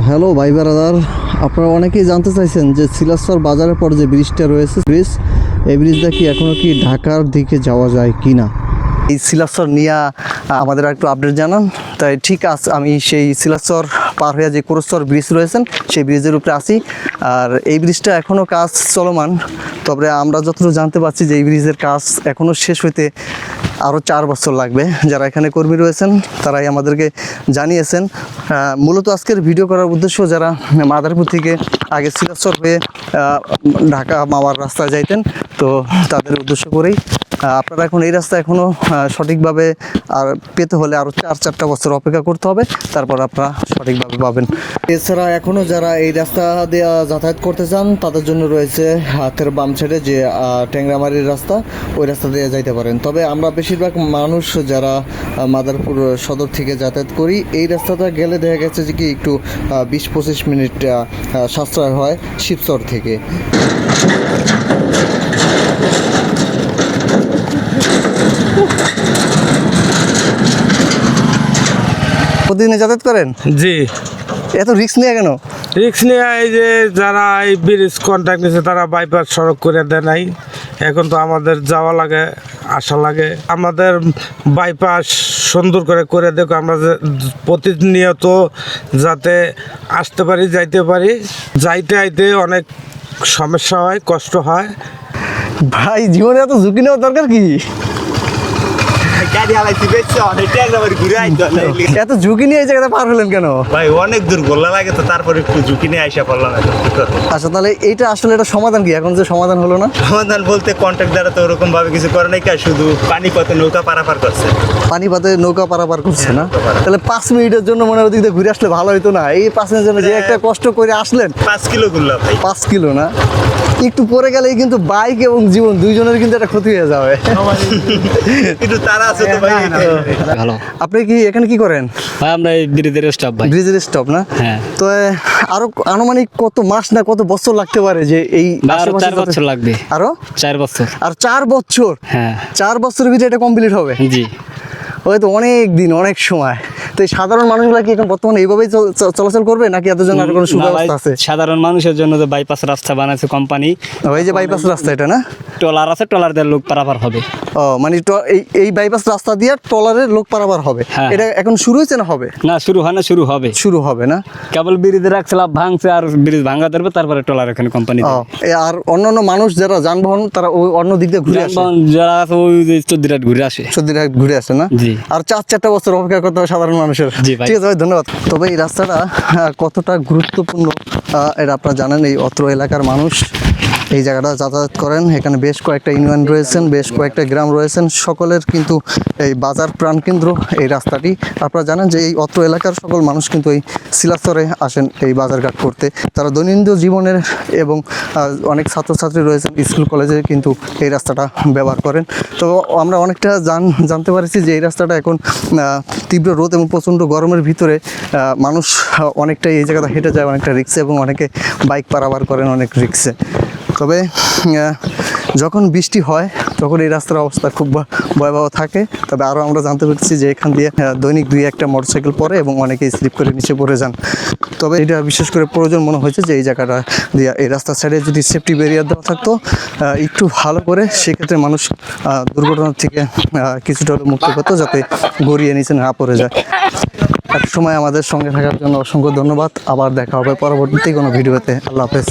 Hello ভাই brother, আপনারা অনেকেই জানতে চাইছেন যে সিলাসর বাজারের পর যে ব্রিজটা রয়েছে এই ব্রিজটা কি এখনও কি ঢাকার দিকে যাওয়া যায় কি না। এই সিলাসর নিয়ে আমাদের একটু আপডেট জানান। তাই ঠিক আছে, আমি সেই সিলাসর পার হয়ে যে কোরসর ব্রিজ রয়েছেন সেই ব্রিজের উপরে আছি। আর এই ব্রিজটা এখনও কাজ চলমান, তবে আমরা যতটুকু জানতে পারছি যে এই ব্রিজের কাজ এখনও শেষ হইতে আরও 4 বছর লাগবে। যারা এখানে কর্মী রয়েছেন তারাই আমাদেরকে জানিয়েছেন। মূলত আজকের ভিডিও করার উদ্দেশ্য, যারা মাদারীপুর থেকে আগে সিলাসর হয়ে ঢাকা মাওয়ার রাস্তায় যাইতেন, তো তাদের উদ্দেশ্য করেই আপনারা এখন এই রাস্তা এখনও সঠিকভাবে আর পেতে হলে আরও 4-4টা বছর অপেক্ষা করতে হবে, তারপর আপনারা সঠিকভাবে পাবেন। এছাড়া এখনও যারা এই রাস্তা দিয়ে যাতায়াত করতে চান তাদের জন্য রয়েছে হাতের বাম সাইডে যে ট্যাংরামারির রাস্তা, ওই রাস্তা দিয়ে যাইতে পারেন। তবে আমরা বেশিরভাগ মানুষ যারা মাদারীপুর সদর থেকে যাতায়াত করি, এই রাস্তাটা গেলে দেখা গেছে যে কি একটু 20-25 মিনিট সাশ্রয় হয় শিবচর থেকে। প্রতিদিনে যাতায়াত করেন? জি। এত রিস্ক নিয়ে কেন? রিক্স নিয়ে এই যে যারা এই ব্রিজ কন্ট্রাক্ট নিচ্ছে তারা বাইপাস সড়ক করে দেয় নাই। এখন তো আমাদের যাওয়া লাগে, আসা লাগে। আমাদের বাইপাস সুন্দর করে দেখো, আমরা প্রতিনিয়ত যাতে আসতে পারি, যাইতে পারি। যাইতে আইতে অনেক সমস্যা হয়, কষ্ট হয়। ভাই জীবনে এত ঝুঁকি নেওয়ার দরকার কি? এত ঝুঁকি নিয়ে এই জায়গাটা পার হলেন কেন ভাই? অনেক দূর গোল্লা লাগে, তো তারপরে একটু ঝুঁকি নিয়ে আইসা পড়লাম। আচ্ছা, তাহলে এইটা আসলে এটা সমাধান কি? এখন যে সমাধান হলো না? সমাধান বলতে কন্ট্রাক্ট দ্বারা তো ওরকম ভাবে কিছু করে নাই, শুধু পানিপথে নৌকা পারাপার করছে। পানিপথে নৌকা পারাপার করছে না? তাহলে 5 মিনিটের জন্য মনে হয় ওদিক দিয়ে ঘুরে আসলে ভালো হতো না? এই 5 মিনিটের জন্য যে একটা কষ্ট করে আসলেন। 5 কিলো ঘুরলাম ভাই। 5 কিলো না, একটু পরে গেলেই কিন্তু বাইক এবং জীবন দুইজনের কিন্তু একটা ক্ষতি হয়ে যাবে। কিন্তু তারা আছে তো ভাই। ভালো। আপনি কি এখানে কি করেন? ভাই আমরা এই ব্রিজের স্টাফ ভাই। ব্রিজের স্টপ না? হ্যাঁ। তো আরো আনুমানিক কত মাস না কত বছর লাগতে পারে যে এই আরো 4 বছর লাগবে। আরো 4 বছর। আর 4 বছর? হ্যাঁ। 4 বছরের ভিতরে এটা কমপ্লিট হবে? জি। ওই তো অনেক দিন, অনেক সময়। তো এই সাধারণ মানুষগুলা কি এখন বর্তমানে এইভাবেই চলাচল করবে, নাকি এত জন্য আর কোনো সুব্যবস্থা আছে? সাধারণ মানুষের জন্য যে বাইপাস রাস্তা বানাইছে কোম্পানি। ওই যে বাইপাস রাস্তা এটা না? ট্রলার আছে, ট্রলার দিয়ে লোক পারাপার হবে। ও মানে এই বাইপাস রাস্তা দিয়ে ট্রলারের লোক পারাপার হবে? হ্যাঁ। এটা এখন শুরু হয়েছে না হবে? না, শুরু হয় না, শুরু হবে। শুরু হবে না? কেবল ব্রিজে রাখছিলাম, ভাঙছে, আর ব্রিজ ভাঙা ধরবে, তারপরে ট্রলার এখানে কোম্পানি। আর অন্যান্য মানুষ যারা যানবাহন তারা ওই অন্য দিক দিয়ে ঘুরে আসে? যারা আছে ওই যে চৌদ্দিরহাট ঘুরে আসে। চৌদ্দিরহাট ঘুরে আসে না? জি। আর 4-4টা বছর অপেক্ষা করতে হবে সাধারণ মানুষের। জি ভাই। ঠিক আছে ভাই, ধন্যবাদ। তবে এই রাস্তাটা কতটা গুরুত্বপূর্ণ এটা আপনারা জানেন। এই অত্র এলাকার মানুষ এই জায়গাটা যাতায়াত করেন। এখানে বেশ কয়েকটা ইউনিয়ন রয়েছেন, বেশ কয়েকটা গ্রাম রয়েছেন, সকলের কিন্তু এই বাজার প্রাণকেন্দ্র এই রাস্তাটি। আপনারা জানেন যে এই অত্র এলাকার সকল মানুষ কিন্তু এই সিলাসরে আসেন এই বাজারঘাট করতে। তারা দৈনন্দিন জীবনের এবং অনেক ছাত্রছাত্রী রয়েছেন স্কুল কলেজে কিন্তু এই রাস্তাটা ব্যবহার করেন। তো আমরা অনেকটা জানতে পারছি যে এই রাস্তাটা এখন তীব্র রোদ এবং প্রচণ্ড গরমের ভিতরে মানুষ অনেকটাই এই জায়গাটা হেঁটে যায়, অনেকটা রিক্সে, এবং অনেকে বাইক পারাপার করেন অনেক রিক্সে। তবে যখন বৃষ্টি হয় তখন এই রাস্তার অবস্থা খুব ভয়াবহ থাকে। তবে আরও আমরা জানতে পেরেছি যে এখান দিয়ে দৈনিক 2-1টা মোটরসাইকেল পড়ে এবং অনেকেই স্লিপ করে নিচে পড়ে যান। তবে এটা বিশেষ করে প্রয়োজন মনে হয়েছে যে এই জায়গাটা দিয়ে এই রাস্তার সাইডে যদি সেফটি ব্যারিয়ার দেওয়া থাকতো একটু ভালো করে, সেক্ষেত্রে মানুষ দুর্ঘটনার থেকে কিছুটা হলেও মুক্ত পেত, যাতে গড়িয়ে নিচে না পড়ে যায়। এক সময় আমাদের সঙ্গে থাকার জন্য অসংখ্য ধন্যবাদ। আবার দেখা হবে পরবর্তী কোনো ভিডিওতে। আল্লাহ হাফেজ।